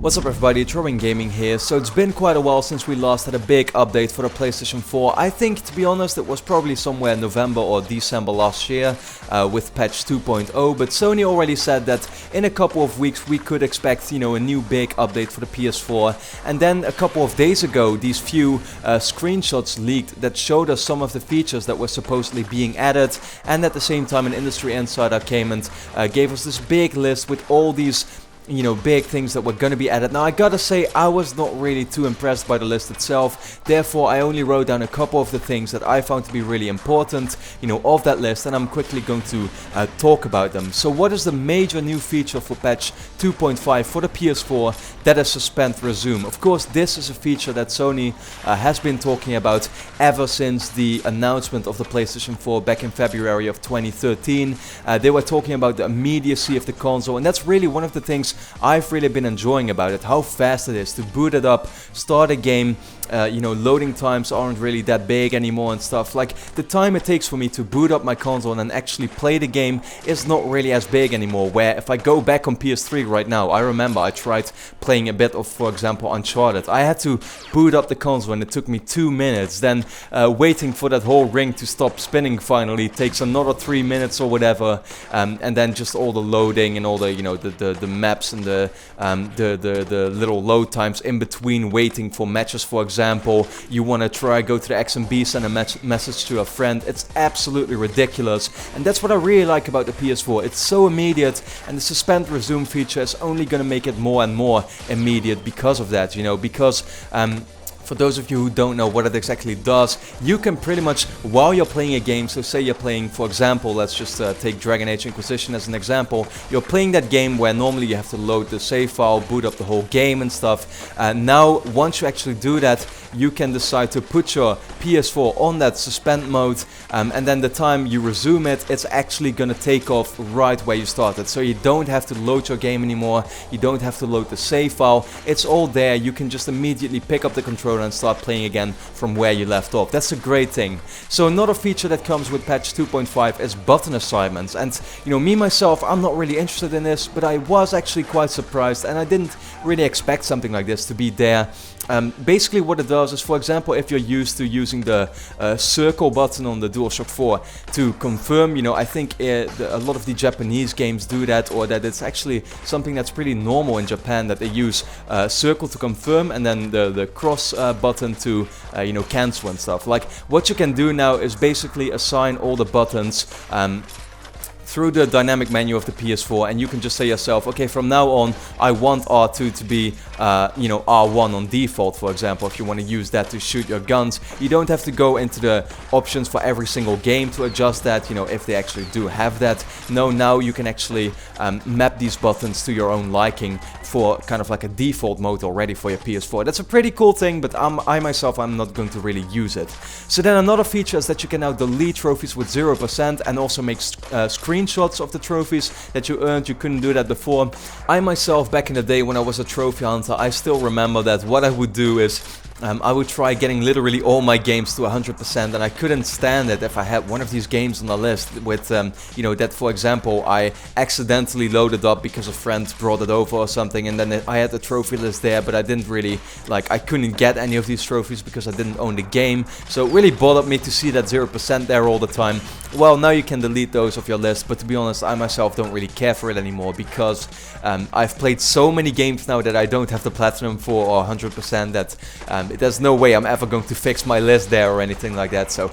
What's up everybody, it's RobinGaming here. So it's been quite a while since we last had a big update for the PlayStation 4. I think, to be honest, it was probably somewhere in November or December last year with patch 2.0. But Sony already said that in a couple of weeks we could expect, a new big update for the PS4. And then a couple of days ago, these few screenshots leaked that showed us some of the features that were supposedly being added. And at the same time, an industry insider came and gave us this big list with all these big things that were going to be added. Now I gotta say, I was not really too impressed by the list itself, therefore I only wrote down a couple of the things that I found to be really important, of that list, and I'm quickly going to talk about them. So what is the major new feature for patch 2.5 for the PS4? That is Suspend Resume. Of course, this is a feature that Sony has been talking about ever since the announcement of the PlayStation 4 back in February of 2013. They were talking about the immediacy of the console, and that's really one of the things I've really been enjoying about it, how fast it is to boot it up, start a game. Loading times aren't really that big anymore and stuff. Like, the time it takes for me to boot up my console and actually play the game is not really as big anymore, where if I go back on PS3 right now, I remember I tried playing a bit of, for example, Uncharted. I had to boot up the console and it took me 2 minutes, then waiting for that whole ring to stop spinning finally takes another 3 minutes or whatever, and then just all the loading and all the, the maps and the little load times in between waiting for matches, for example. You want to go to the XMB, send a message to a friend. It's absolutely ridiculous, and that's what I really like about the PS4. It's so immediate, and the Suspend Resume feature is only going to make it more and more immediate because of that, because for those of you who don't know what it exactly does, you can pretty much, while you're playing a game, so say you're playing, for example, let's just take Dragon Age Inquisition as an example, you're playing that game where normally you have to load the save file, boot up the whole game and stuff. Now, once you actually do that, you can decide to put your PS4 on that suspend mode, and then the time you resume it, it's actually gonna take off right where you started. So you don't have to load your game anymore, you don't have to load the save file, it's all there. You can just immediately pick up the controller and start playing again from where you left off. That's a great thing. So another feature that comes with patch 2.5 is button assignments, and me myself, I'm not really interested in this, but I was actually quite surprised, and I didn't really expect something like this to be there. Basically what it does is, for example, if you're used to using the circle button on the DualShock 4 to confirm, I think a lot of the Japanese games do that, or that it's actually something that's pretty normal in Japan, that they use circle to confirm and then the cross button to cancel and stuff. Like, what you can do now is basically assign all the buttons through the dynamic menu of the PS4, and you can just say yourself, okay, from now on I want R2 to be R1 on default, for example, if you want to use that to shoot your guns. You don't have to go into the options for every single game to adjust that, if they actually do have that. No, now you can actually map these buttons to your own liking for kind of like a default mode already for your PS4. That's a pretty cool thing, but I myself, I'm not going to really use it. So then another feature is that you can now delete trophies with 0% and also make screenshots of the trophies that you earned. You couldn't do that before. I myself, back in the day when I was a trophy hunter, I still remember that what I would do is I would try getting literally all my games to 100%, and I couldn't stand it if I had one of these games on the list with, that, for example, I accidentally loaded up because a friend brought it over or something, and then I had the trophy list there, but I didn't really, I couldn't get any of these trophies because I didn't own the game. So it really bothered me to see that 0% there all the time. Well, now you can delete those off your list, but to be honest, I myself don't really care for it anymore, because I've played so many games now that I don't have the platinum for, or 100%, that there's no way I'm ever going to fix my list there or anything like that. So,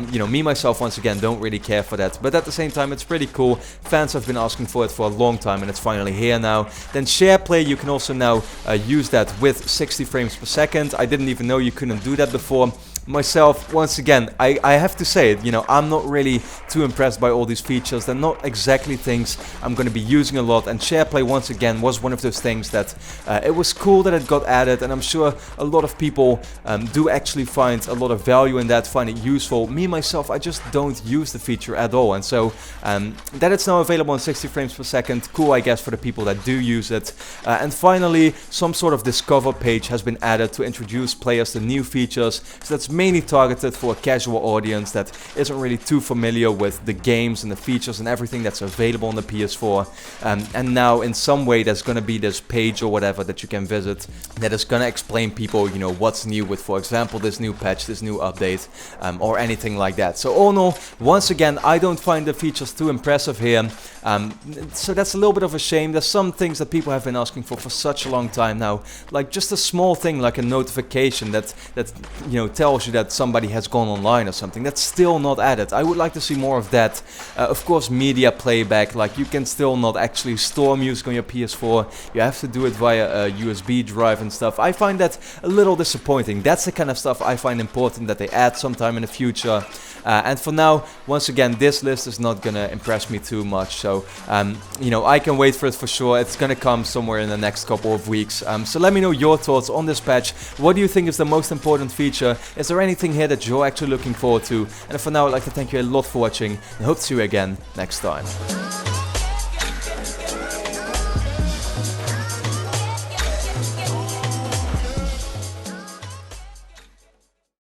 me myself, once again, don't really care for that. But at the same time, it's pretty cool. Fans have been asking for it for a long time, and it's finally here now. Then share play, you can also now use that with 60 frames per second. I didn't even know you couldn't do that before. Myself, once again, I have to say it, I'm not really too impressed by all these features. They're not exactly things I'm going to be using a lot, and SharePlay, once again, was one of those things that it was cool that it got added, and I'm sure a lot of people do actually find a lot of value in that, find it useful. Me, myself, I just don't use the feature at all, and so that it's now available in 60 frames per second, cool, I guess, for the people that do use it. And finally, some sort of discover page has been added to introduce players to new features, so that's it's mainly targeted for a casual audience that isn't really too familiar with the games and the features and everything that's available on the PS4. And now in some way there's gonna be this page or whatever that you can visit that is gonna explain people, you know, what's new with, for example, this new patch, this new update, or anything like that. So all in all, once again, I don't find the features too impressive here. So that's a little bit of a shame. There's some things that people have been asking for such a long time now, like just a small thing like a notification that you know, tells you that somebody has gone online or something. That's still not added. I would like to see more of that. Of course, media playback, like you can still not actually store music on your PS4. You have to do it via a USB drive and stuff. I find that a little disappointing. That's the kind of stuff I find important that they add sometime in the future. And for now, once again, this list is not gonna impress me too much. So, you know, I can wait for it for sure. It's gonna come somewhere in the next couple of weeks. So let me know your thoughts on this patch. What do you think is the most important feature? Is there anything here that you're actually looking forward to? And for now, I'd like to thank you a lot for watching and hope to see you again next time.